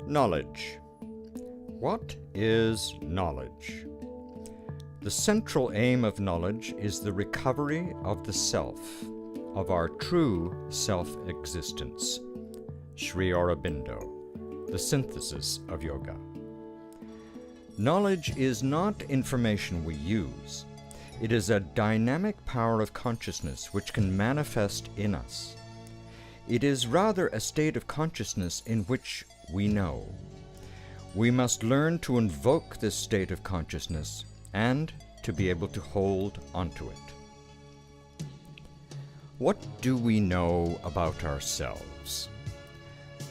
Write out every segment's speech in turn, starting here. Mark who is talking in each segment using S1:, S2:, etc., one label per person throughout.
S1: Knowledge. What is knowledge? The central aim of knowledge is the recovery of the self, of our true self-existence. Sri Aurobindo, the synthesis of yoga. Knowledge is not information we use. It is a dynamic power of consciousness which can manifest in us. It is rather a state of consciousness in which we know. We must learn to invoke this state of consciousness and to be able to hold onto it. What do we know about ourselves?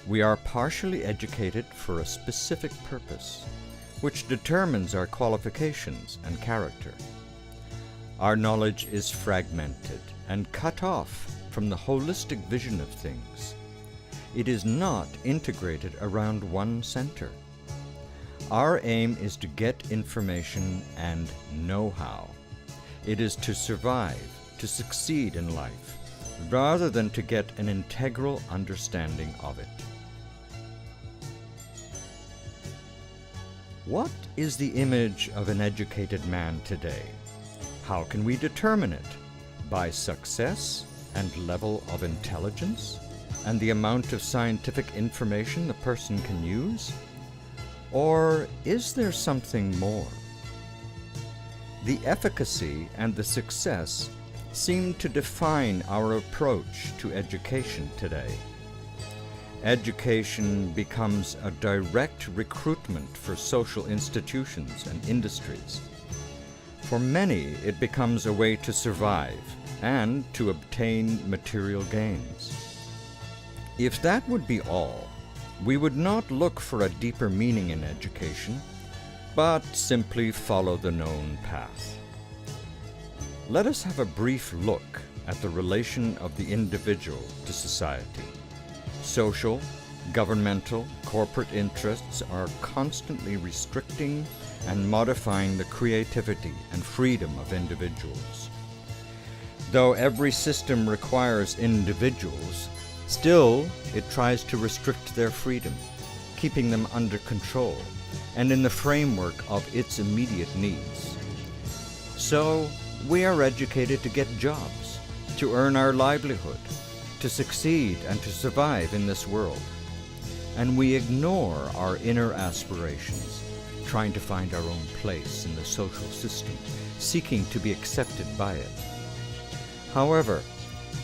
S1: We are partially educated for a specific purpose, which determines our qualifications and character. Our knowledge is fragmented and cut off from the holistic vision of things. It is not integrated around one center. Our aim is to get information and know-how. It is to survive, to succeed in life, rather than to get an integral understanding of it. What is the image of an educated man today? How can we determine it? By success and level of intelligence and the amount of scientific information the person can use? Or is there something more? The efficacy and the success seem to define our approach to education today. Education becomes a direct recruitment for social institutions and industries. For many, it becomes a way to survive and to obtain material gains. If that would be all, we would not look for a deeper meaning in education, but simply follow the known path. Let us have a brief look at the relation of the individual to society. Social, governmental, corporate interests are constantly restricting and modifying the creativity and freedom of individuals. Though every system requires individuals, still it tries to restrict their freedom, keeping them under control and in the framework of its immediate needs. So we are educated to get jobs, to earn our livelihood, to succeed and to survive in this world. And we ignore our inner aspirations, trying to find our own place in the social system, seeking to be accepted by it. However,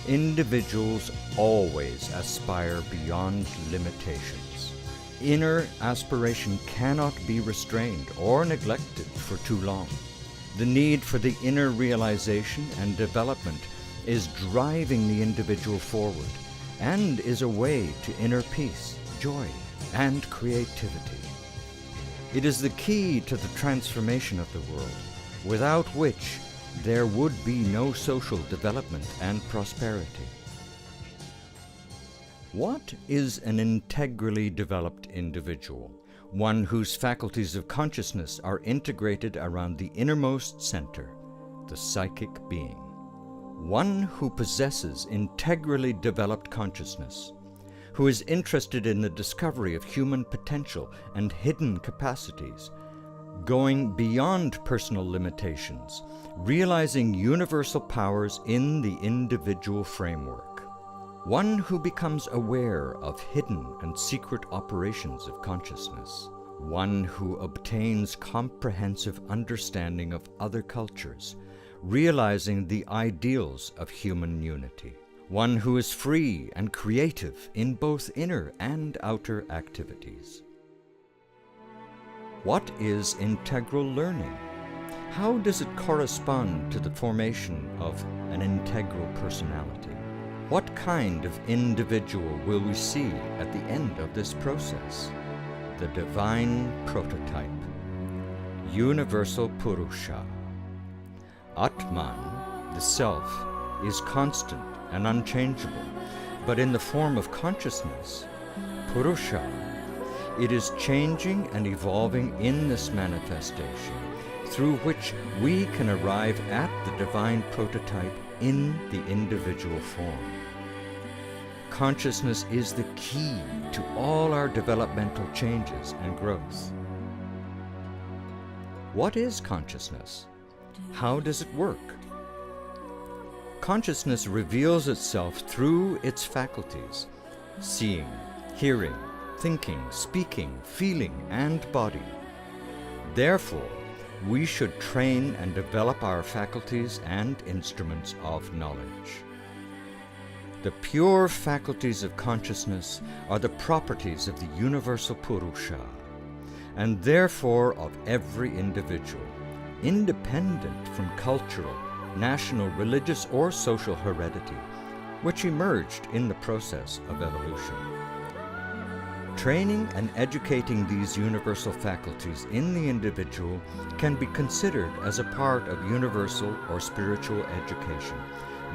S1: individuals always aspire beyond limitations. Inner aspiration cannot be restrained or neglected for too long. The need for the inner realization and development is driving the individual forward and is a way to inner peace, joy, and creativity. It is the key to the transformation of the world, without which there would be no social development and prosperity. What is an integrally developed individual? One whose faculties of consciousness are integrated around the innermost center, the psychic being. One who possesses integrally developed consciousness, who is interested in the discovery of human potential and hidden capacities, going beyond personal limitations, realizing universal powers in the individual framework. One who becomes aware of hidden and secret operations of consciousness. One who obtains comprehensive understanding of other cultures, realizing the ideals of human unity. One who is free and creative in both inner and outer activities. What is integral learning? How does it correspond to the formation of an integral personality? What kind of individual will we see at the end of this process? The divine prototype, universal Purusha. Atman, the self, is constant and unchangeable, but in the form of consciousness, Purusha, it is changing and evolving in this manifestation, through which we can arrive at the divine prototype in the individual form. consciousness is the key to all our developmental changes and growth. What is consciousness? How does it work? Consciousness reveals itself through its faculties: seeing, hearing, thinking, speaking, feeling, and body. Therefore, we should train and develop our faculties and instruments of knowledge. The pure faculties of consciousness are the properties of the universal Purusha, and therefore of every individual, independent from cultural, national, religious, or social heredity, which emerged in the process of evolution. Training and educating these universal faculties in the individual can be considered as a part of universal or spiritual education,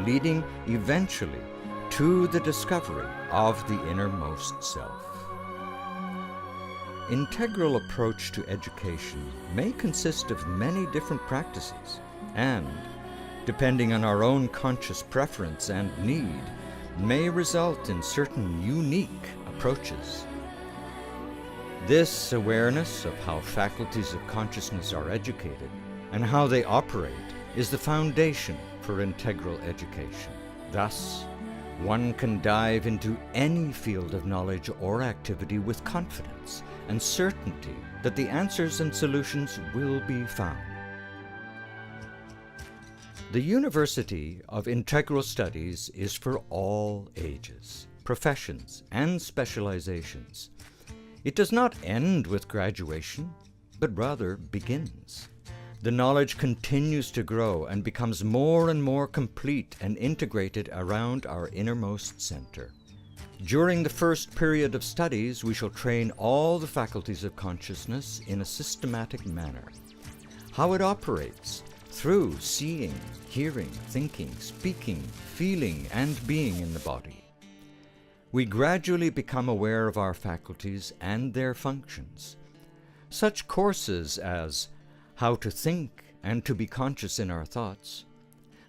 S1: leading eventually to the discovery of the innermost self. Integral approach to education may consist of many different practices and, depending on our own conscious preference and need, may result in certain unique approaches. This awareness of how faculties of consciousness are educated and how they operate is the foundation for integral education. Thus, one can dive into any field of knowledge or activity with confidence and certainty that the answers and solutions will be found. The University of Integral Studies is for all ages, professions, and specializations. It does not end with graduation, but rather begins. The knowledge continues to grow and becomes more and more complete and integrated around our innermost center. During the first period of studies, we shall train all the faculties of consciousness in a systematic manner. How it operates through seeing, hearing, thinking, speaking, feeling, and being in the body. We gradually become aware of our faculties and their functions. Such courses as how to think and to be conscious in our thoughts,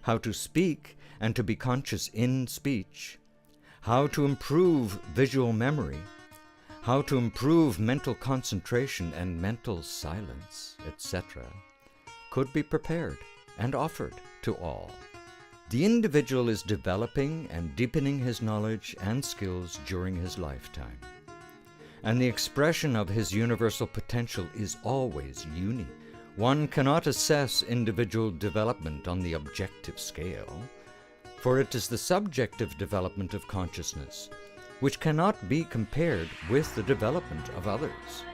S1: how to speak and to be conscious in speech, how to improve visual memory, how to improve mental concentration and mental silence, etc., could be prepared and offered to all. The individual is developing and deepening his knowledge and skills during his lifetime, and the expression of his universal potential is always unique. One cannot assess individual development on the objective scale, for it is the subjective development of consciousness which cannot be compared with the development of others.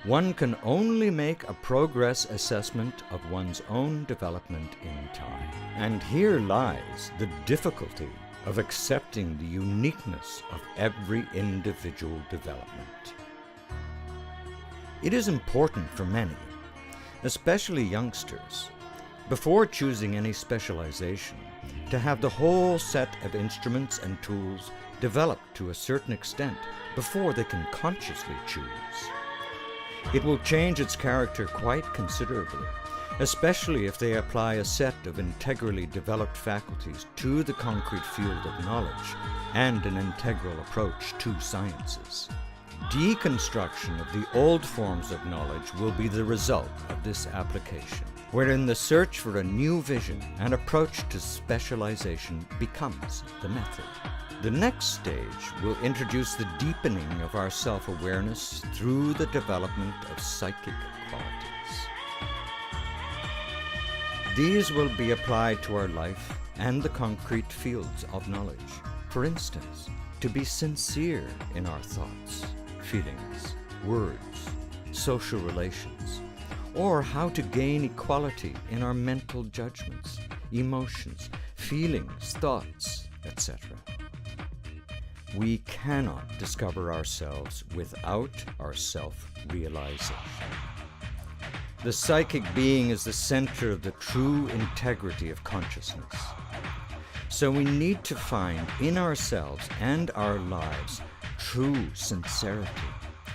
S1: One can only make a progress assessment of one's own development in time. And here lies the difficulty of accepting the uniqueness of every individual development. It is important for many, especially youngsters, before choosing any specialization, to have the whole set of instruments and tools developed to a certain extent before they can consciously choose. It will change its character quite considerably, especially if they apply a set of integrally developed faculties to the concrete field of knowledge and an integral approach to sciences. Deconstruction of the old forms of knowledge will be the result of this application, wherein the search for a new vision and approach to specialization becomes the method. The next stage will introduce the deepening of our self-awareness through the development of psychic qualities. These will be applied to our life and the concrete fields of knowledge. For instance, to be sincere in our thoughts, feelings, words, social relations, or how to gain equality in our mental judgments, emotions, feelings, thoughts, etc. We cannot discover ourselves without our self-realization. The psychic being is the center of the true integrity of consciousness. So we need to find in ourselves and our lives true sincerity,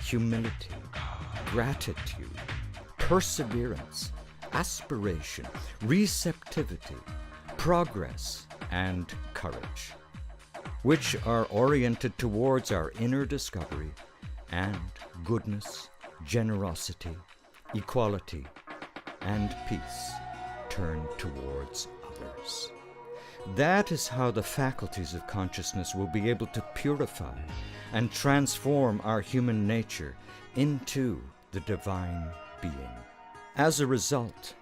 S1: humility, gratitude, perseverance, aspiration, receptivity, progress, and courage. which are oriented towards our inner discovery and goodness, generosity, equality, and peace turn towards others. That is how the faculties of consciousness will be able to purify and transform our human nature into the divine being. As a result,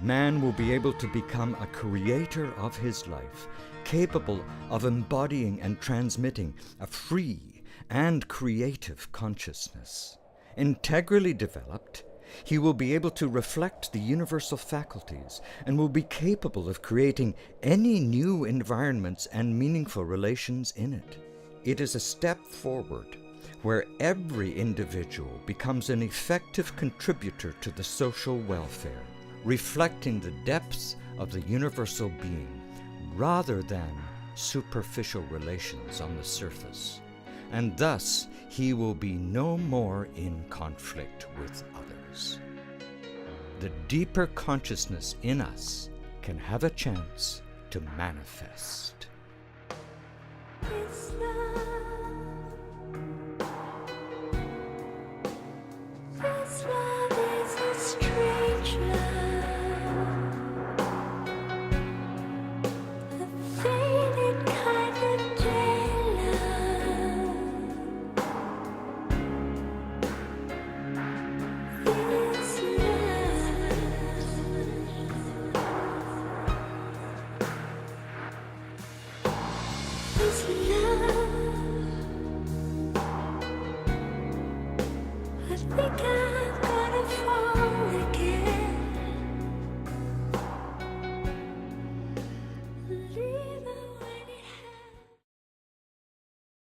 S1: man will be able to become a creator of his life, capable of embodying and transmitting a free and creative consciousness. Integrally developed, he will be able to reflect the universal faculties and will be capable of creating any new environments and meaningful relations in it. It is a step forward where every individual becomes an effective contributor to the social welfare, reflecting the depths of the universal being rather than superficial relations on the surface. And thus, he will be no more in conflict with others. The deeper consciousness in us can have a chance to manifest.
S2: It's love.